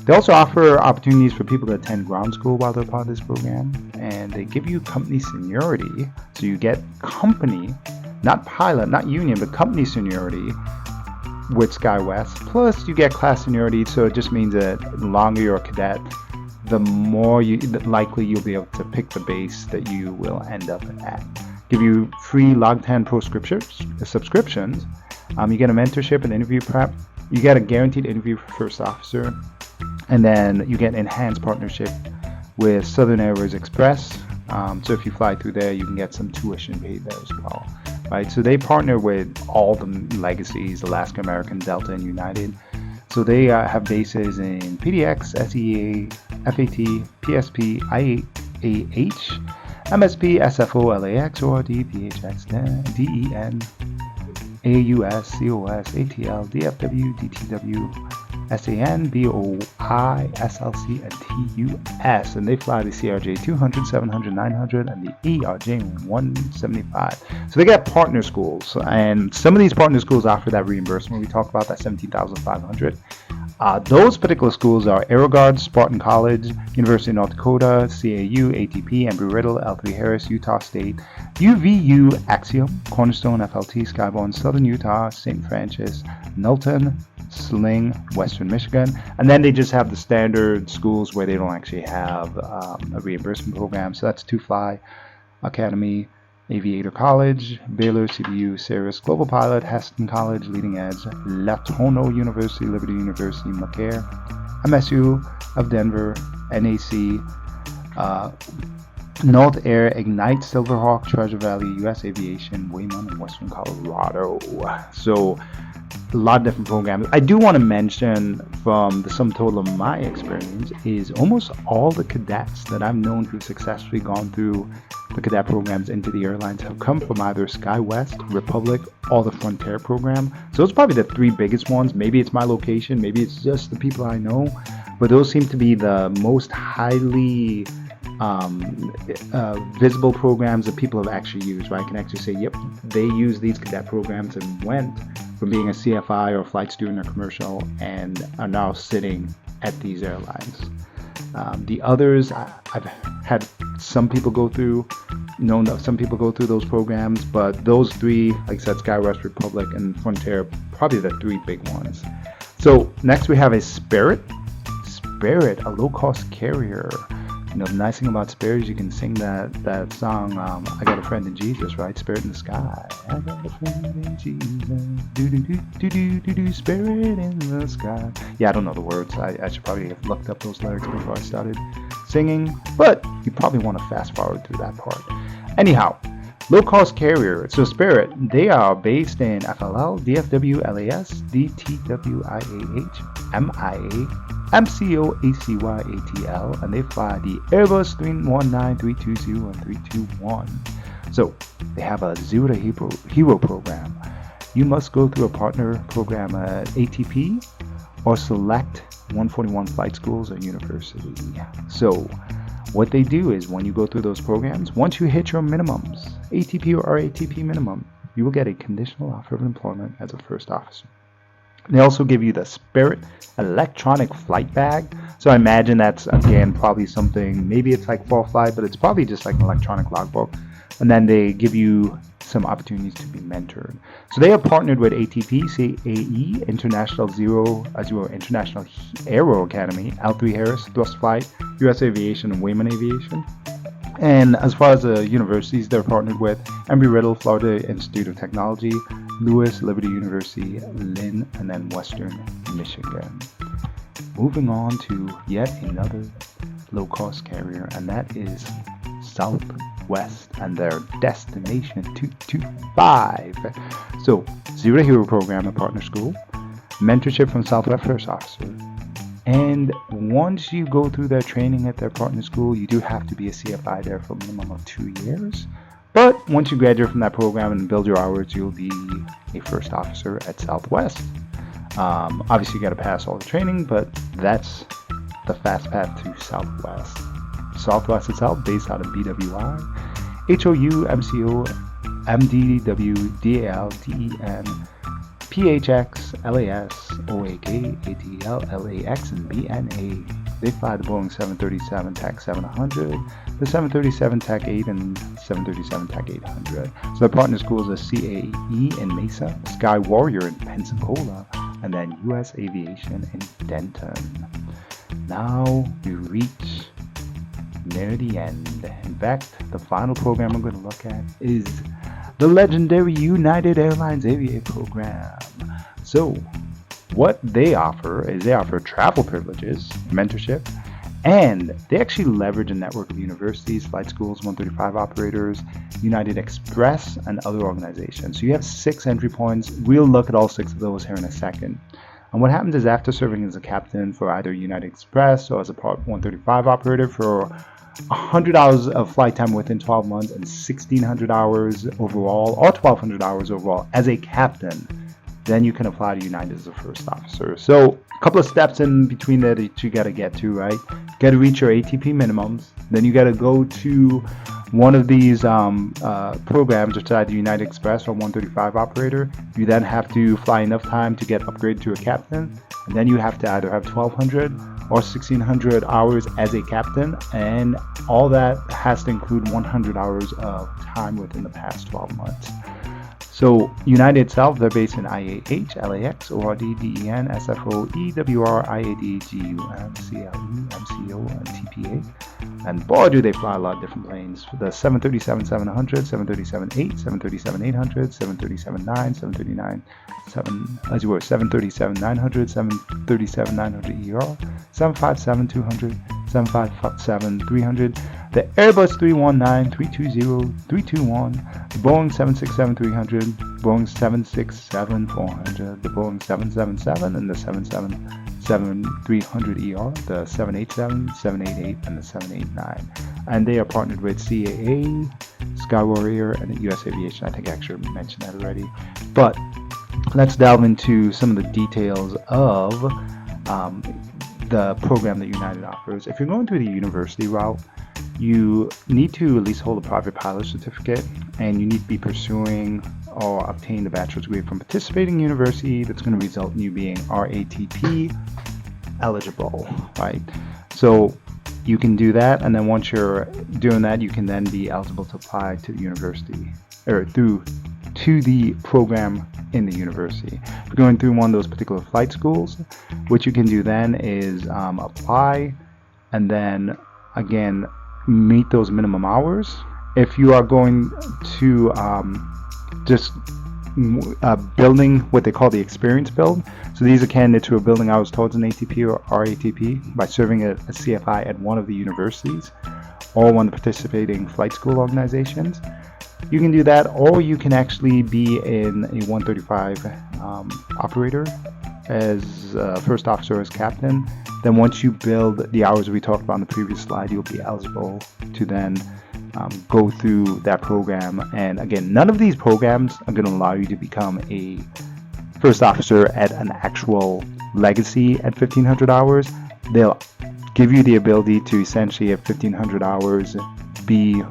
They also offer opportunities for people to attend ground school while they're part of this program, and they give you company seniority, so you get company, not pilot, not union, but company seniority with SkyWest. Plus, you get class seniority, so it just means that the longer you're a cadet, the more likely you'll be able to pick the base that you will end up at. Give you free Log10 Pro subscriptions. You get a mentorship and interview prep. You get a guaranteed interview for first officer. And then you get enhanced partnership with Southern Airways Express. So if you fly through there, you can get some tuition paid there as well. Right? So they partner with all the legacies, Alaska, American, Delta, and United. So they have bases in PDX, SEA, FAT, PSP, IAH, MSP, SFO, LAX, ORD, PHX, DEN, AUS, COS, ATL, DFW, DTW, SAN, BOI, SLC, and TUS, and they fly the CRJ 200, 700, 900, and the ERJ 175. So they got partner schools, and some of these partner schools offer that reimbursement we talked about, that $17,500. Those particular schools are AeroGuard, Spartan College, University of North Dakota, CAU, ATP, Embry-Riddle, L3 Harris, Utah State, UVU, Axiom, Cornerstone, FLT, Skyborne, Southern Utah, St. Francis, Knowlton, Sling, Western Michigan, and then they just have the standard schools where they don't actually have a reimbursement program. So that's Two Fly Academy, Aviator College, Baylor, CBU, Cirrus, Global Pilot, Heston College, Leading Edge, Latono University, Liberty University, McCare, MSU of Denver, NAC, North Air, Ignite, Silverhawk, Treasure Valley, US Aviation, Wayman, and Western Colorado. So a lot of different programs. I do want to mention, from the sum total of my experience, is almost all the cadets that I've known who've successfully gone through the cadet programs into the airlines have come from either SkyWest, Republic, or the Frontier program. So those are probably the three biggest ones. Maybe it's my location, maybe it's just the people I know, but those seem to be the most highly visible programs that people have actually used, right? I can actually say, yep, they use these cadet programs and went from being a CFI or a flight student or commercial and are now sitting at these airlines. The others, I've had some people go through, some people go through those programs, but those three, like I said, SkyWest, Republic, and Frontier, probably the three big ones. So next we have a Spirit, a low-cost carrier. You know, the nice thing about Spirit is you can sing that song, I Got a Friend in Jesus, right? Spirit in the Sky. I got a friend in Jesus. Do, Spirit in the Sky. Yeah, I don't know the words. I should probably have looked up those lyrics before I started singing, but you probably want to fast forward through that part. Anyhow, low-cost carrier. So Spirit, they are based in FLL, DFW, LAS, DTWIAH, MIA, MCO, ACY, ATL, and they fly the Airbus 319, 320, and 321. So they have a Zero to Hero program. You must go through a partner program at ATP or select 141 flight schools or university. So what they do is, when you go through those programs, once you hit your minimums, ATP or RATP minimum, you will get a conditional offer of employment as a first officer. They also give you the Spirit electronic flight bag. So I imagine that's, again, probably something, maybe it's like for flight, but it's probably just like an electronic logbook. And then they give you some opportunities to be mentored. So they have partnered with ATP, CAE, International Zero International Aero Academy, L3 Harris, Thrust Flight, US Aviation, and Wayman Aviation. And as far as the universities they're partnered with, Embry-Riddle, Florida Institute of Technology, Lewis, Liberty University, Lynn, and then Western Michigan. Moving on to yet another low-cost carrier, and that is Southwest and their Destination 225. So, Zero to Hero program at partner school, mentorship from Southwest First Officer. And once you go through their training at their partner school, you do have to be a CFI there for a minimum of 2 years. But once you graduate from that program and build your hours, you'll be a first officer at Southwest. Obviously, you got to pass all the training, but that's the fast path to Southwest. Southwest itself, based out of BWI, HOU, MCO, MDWDALTEN, PHX, LAS, OAK, ATL, LAX, and BNA. They fly the Boeing 737 TAC 700, the 737 TAC 8, and 737 TAC 800. So their partner schools are CAE in Mesa, Sky Warrior in Pensacola, and then US Aviation in Denton. Now we reach near the end. In fact, the final program I'm going to look at is the legendary United Airlines Aviate program. So what they offer is they offer travel privileges, mentorship, and they actually leverage a network of universities, flight schools, 135 operators, United Express, and other organizations. So you have 6 entry points. We'll look at all 6 of those here in a second. And what happens is after serving as a captain for either United Express or as a Part 135 operator for 100 hours of flight time within 12 months and 1,600 hours overall, or 1,200 hours overall as a captain, then you can apply to United as a first officer. So a couple of steps in between there that you got to get to, right? You got to reach your ATP minimums. Then you got to go to one of these programs, which is either United Express or 135 operator. You then have to fly enough time to get upgraded to a captain. And then you have to either have 1,200 or 1,600 hours as a captain. And all that has to include 100 hours of time within the past 12 months. So United itself, they're based in IAH, LAX, ORD, DEN, SFO, EWR, IAD, GUM, CLE, MCO, and TPA. And boy, do they fly a lot of different planes. The 737-700, 737-8, 737-800, 737-9, 737-900, 737-900ER, 757-200, 757-300, the Airbus 319, 320, 321, the Boeing 767-300, Boeing 767-400, the Boeing 777, and the 777-300ER, the 787, 788, and the 789. And they are partnered with CAA, Sky Warrior, and the US Aviation. I think I actually mentioned that already. But let's delve into some of the details of the program that United offers. If you're going through the university route, you need to at least hold a private pilot certificate, and you need to be pursuing or obtain a bachelor's degree from participating university that's going to result in you being RATP eligible, right? So you can do that, and then once you're doing that, you can then be eligible to apply to the university or to the program in the university. If you're going through one of those particular flight schools, what you can do then is apply, and then again meet those minimum hours. If you are going to just building what they call the experience build, so these are candidates who are building hours towards an ATP or RATP by serving a CFI at one of the universities or one of the participating flight school organizations. You can do that, or you can actually be in a 135 operator as first officer, as captain. Then once you build the hours we talked about on the previous slide, you'll be eligible to then go through that program. And again, none of these programs are going to allow you to become a first officer at an actual legacy at 1,500 hours. They'll give you the ability to essentially at 1,500 hours be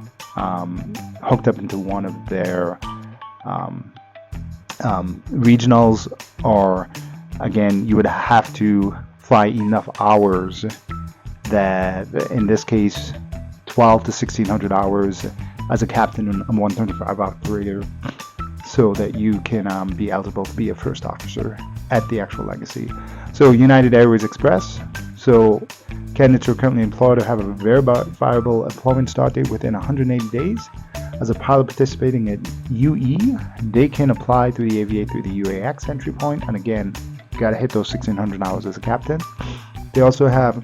hooked up into one of their regionals, or again, you would have to fly enough hours that, in this case, 12 to 1,600 hours as a captain and a 135 operator, so that you can be eligible to be a first officer at the actual legacy. So United Airways Express. So candidates who are currently employed or have a verifiable employment start date within 180 days. As a pilot participating at UE, they can apply through the Aviate through the UAX entry point. And again, you got to hit those 1,600 hours as a captain. They also have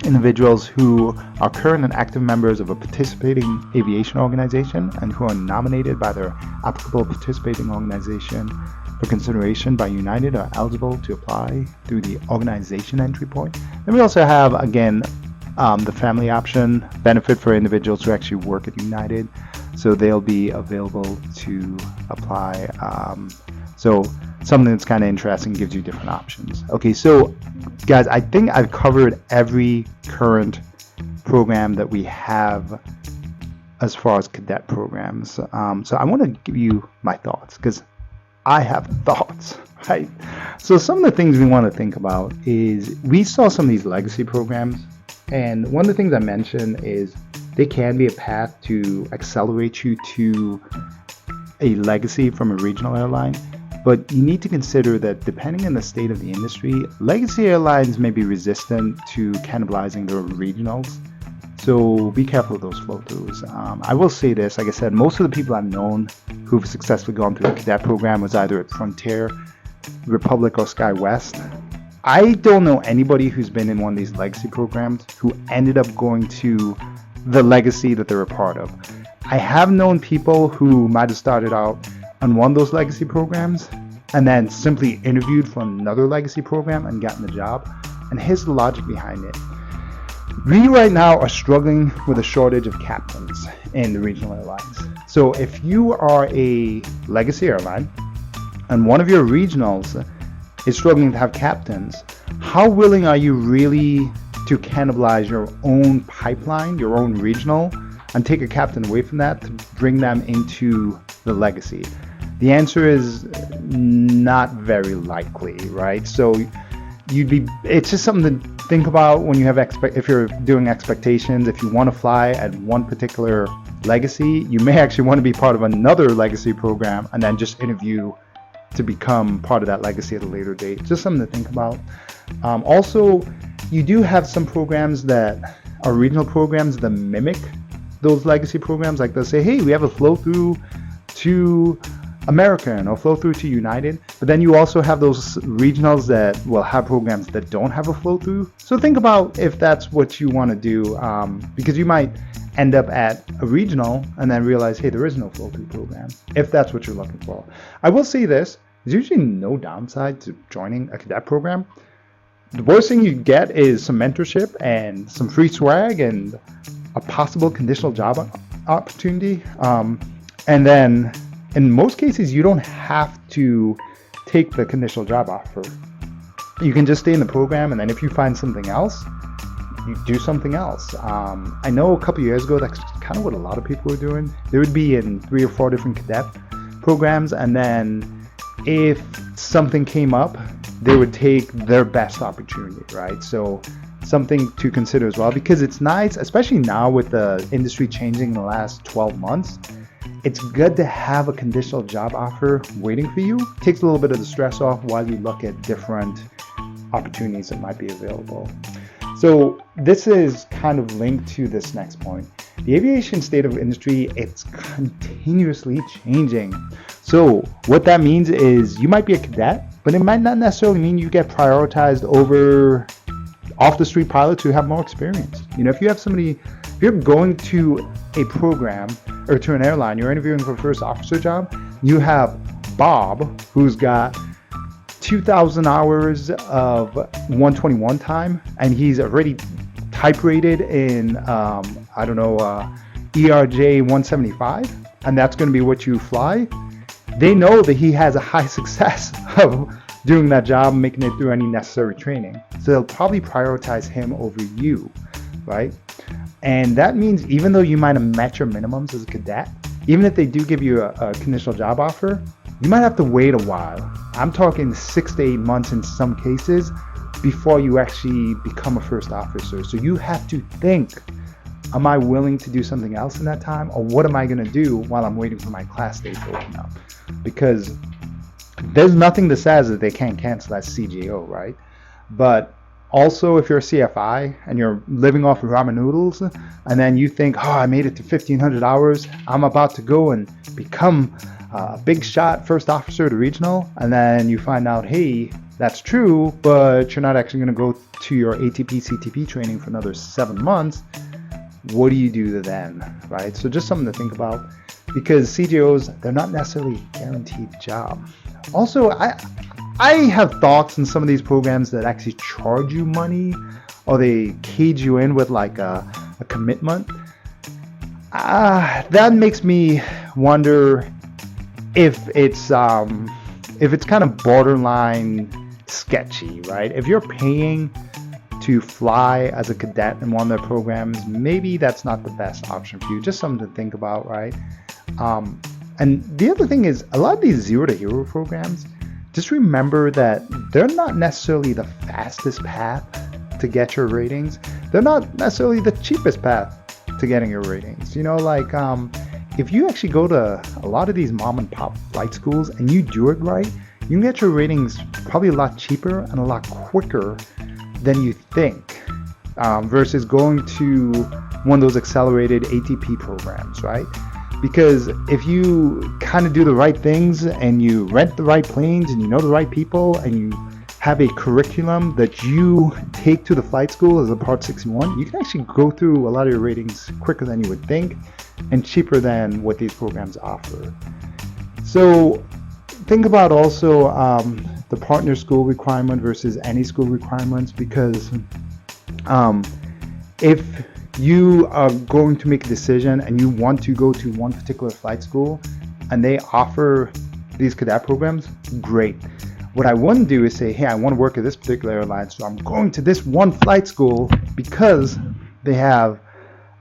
individuals who are current and active members of a participating aviation organization and who are nominated by their applicable participating organization for consideration by United are eligible to apply through the organization entry point. Then we also have, again, the family option benefit for individuals who actually work at United. So they'll be available to apply. So something that's kind of interesting, gives you different options. Okay, so guys, I think I've covered every current program that we have as far as cadet programs. So I want to give you my thoughts because I have thoughts, right? So some of the things we want to think about is we saw some of these legacy programs, and one of the things I mentioned is they can be a path to accelerate you to a legacy from a regional airline. But you need to consider that depending on the state of the industry, legacy airlines may be resistant to cannibalizing their regionals. So be careful of those flow-throughs. I will say this, like I said, most of the people I've known who've successfully gone through the cadet program was either at Frontier, Republic, or SkyWest. I don't know anybody who's been in one of these legacy programs who ended up going to the legacy that they're a part of. I have known people who might have started out on one of those legacy programs and then simply interviewed for another legacy program and gotten the job. And here's the logic behind it. We right now are struggling with a shortage of captains in the regional airlines. So if you are a legacy airline and one of your regionals is struggling to have captains, how willing are you really to cannibalize your own pipeline, your own regional, and take a captain away from that to bring them into the legacy? The answer is not very likely, right? So it's just something to think about when you have if you're doing expectations. If you want to fly at one particular legacy, you may actually want to be part of another legacy program and then just interview to become part of that legacy at a later date. Just something to think about. Also, you do have some programs that are regional programs that mimic those legacy programs. Like they'll say, hey, we have a flow through to American or flow through to United, but then you also have those regionals that will have programs that don't have a flow through. So think about if that's what you want to do, because you might end up at a regional and then realize, hey, there is no flow through program, if that's what you're looking for. I will say this, there's usually no downside to joining a cadet program. The worst thing you get is some mentorship and some free swag and a possible conditional job opportunity. And then in most cases, you don't have to take the conditional job offer. You can just stay in the program, and then if you find something else, you do something else. I know a couple years ago, that's kind of what a lot of people were doing. They would be in 3 or 4 different cadet programs, and then if something came up, they would take their best opportunity, right? So something to consider as well, because it's nice, especially now with the industry changing in the last 12 months, it's good to have a conditional job offer waiting for you. It takes a little bit of the stress off while you look at different opportunities that might be available. So this is kind of linked to this next point. The aviation state of industry, it's continuously changing. So what that means is you might be a cadet, but it might not necessarily mean you get prioritized over off-the-street pilots who have more experience. You know, if you have somebody, if you're going to a program or to an airline, you're interviewing for a first officer job, you have Bob, who's got 2,000 hours of 121 time, and he's already type rated in, ERJ 175, and that's going to be what you fly. They know that he has a high success of doing that job and making it through any necessary training. So they'll probably prioritize him over you, right? And that means even though you might have met your minimums as a cadet, even if they do give you a conditional job offer, you might have to wait a while. I'm talking 6 to 8 months in some cases before you actually become a first officer. So you have to think, am I willing to do something else in that time? Or what am I going to do while I'm waiting for my class date to open up? Because there's nothing that says that they can't cancel that CGO, right? But also, if you're a CFI and you're living off of ramen noodles, and then you think, oh, I made it to 1,500 hours, I'm about to go and become a big shot first officer to regional, and then you find out, hey, that's true, but you're not actually going to go to your ATP CTP training for another 7 months. What do you do then, right? So just something to think about, because CGOs, they're not necessarily a guaranteed job. Also, I have thoughts in some of these programs that actually charge you money, or they cage you in with like a commitment. That makes me wonder if it's kind of borderline sketchy, right? If you're paying to fly as a cadet in one of their programs, maybe that's not the best option for you. Just something to think about, right? And the other thing is, a lot of these zero to hero programs, just remember that they're not necessarily the fastest path to get your ratings. They're not necessarily the cheapest path to getting your ratings. Like if you actually go to a lot of these mom and pop flight schools and you do it right, you can get your ratings probably a lot cheaper and a lot quicker than you think, versus going to one of those accelerated ATP programs, right? Because if you kind of do the right things and you rent the right planes and you know the right people and you have a curriculum that you take to the flight school as a Part 61, you can actually go through a lot of your ratings quicker than you would think and cheaper than what these programs offer. So think about also the partner school requirement versus any school requirements, because if you are going to make a decision and you want to go to one particular flight school and they offer these cadet programs, great. What I wouldn't do is say, hey, I want to work at this particular airline, so I'm going to this one flight school because they have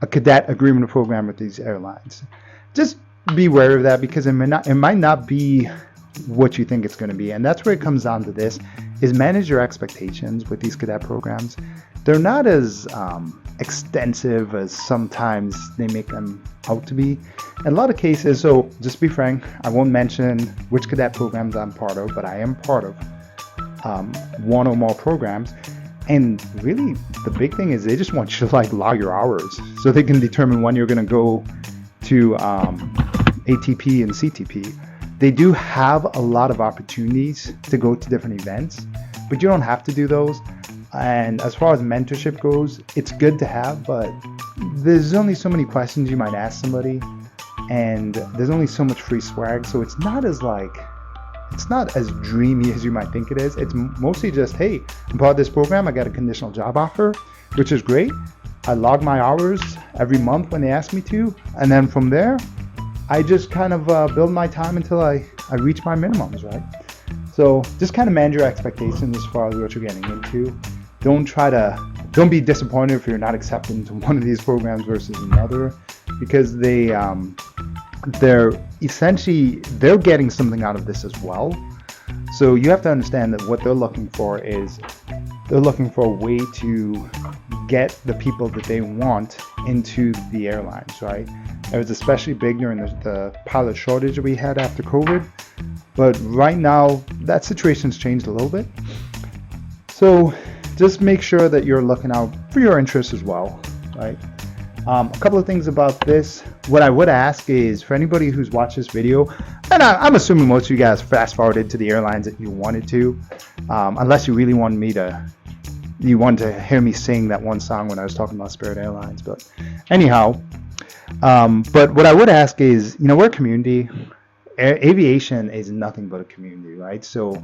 a cadet agreement program with these airlines. Just be wary of that, because it might not be what you think it's going to be. And that's where it comes down to this, is manage your expectations with these cadet programs. They're not as extensive as sometimes they make them out to be. In a lot of cases, so just be frank, I won't mention which cadet programs I'm part of, but I am part of one or more programs. And really, the big thing is they just want you to log your hours so they can determine when you're going to go to ATP and CTP. They do have a lot of opportunities to go to different events, but you don't have to do those. And as far as mentorship goes, it's good to have, but there's only so many questions you might ask somebody, and there's only so much free swag, so it's not as dreamy as you might think it is. It's mostly just, hey, I'm part of this program, I got a conditional job offer, which is great. I log my hours every month when they ask me to, and then from there, I just kind of build my time until I reach my minimums, right? So just kind of manage your expectations as far as what you're getting into. Don't be disappointed if you're not accepted into one of these programs versus another, because they're getting something out of this as well. So you have to understand that what they're looking for is they're looking for a way to get the people that they want into the airlines, right? It was especially big during the pilot shortage that we had after COVID, but right now that situation's changed a little bit. So just make sure that you're looking out for your interests as well, right? A couple of things about this. What I would ask is, for anybody who's watched this video, and I'm assuming most of you guys fast forwarded to the airlines that you wanted to, unless you really wanted to hear me sing that one song when I was talking about Spirit Airlines. But anyhow, but what I would ask is, we're a community. Aviation is nothing but a community, right? So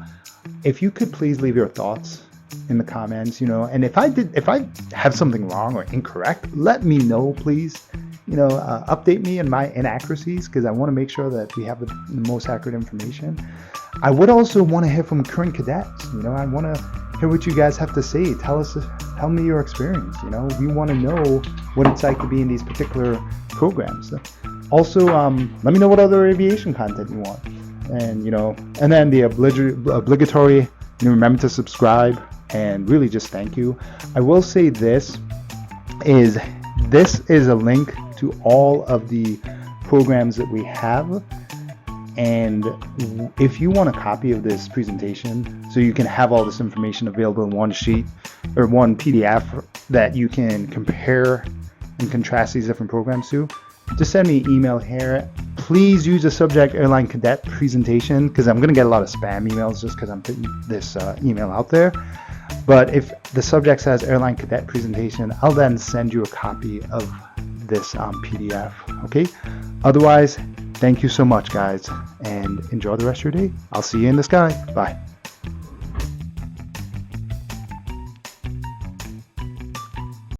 if you could please leave your thoughts in the comments, and if I have something wrong or incorrect, let me know, please. Update me in my inaccuracies, because I want to make sure that we have the most accurate information. I would also want to hear from current cadets. I want to hear what you guys have to say. Tell me your experience. We want to know what it's like to be in these particular programs. Also, let me know what other aviation content you want, and then the obligatory. Remember to subscribe, and really just thank you. I will say this is a link to all of the programs that we have, and if you want a copy of this presentation so you can have all this information available in one sheet or one PDF that you can compare and contrast these different programs to, just send me an email here. Please use the subject Airline Cadet presentation, because I'm going to get a lot of spam emails just because I'm putting this email out there. But if the subject says Airline Cadet presentation, I'll then send you a copy of this PDF. Okay? Otherwise, thank you so much, guys, and enjoy the rest of your day. I'll see you in the sky. Bye.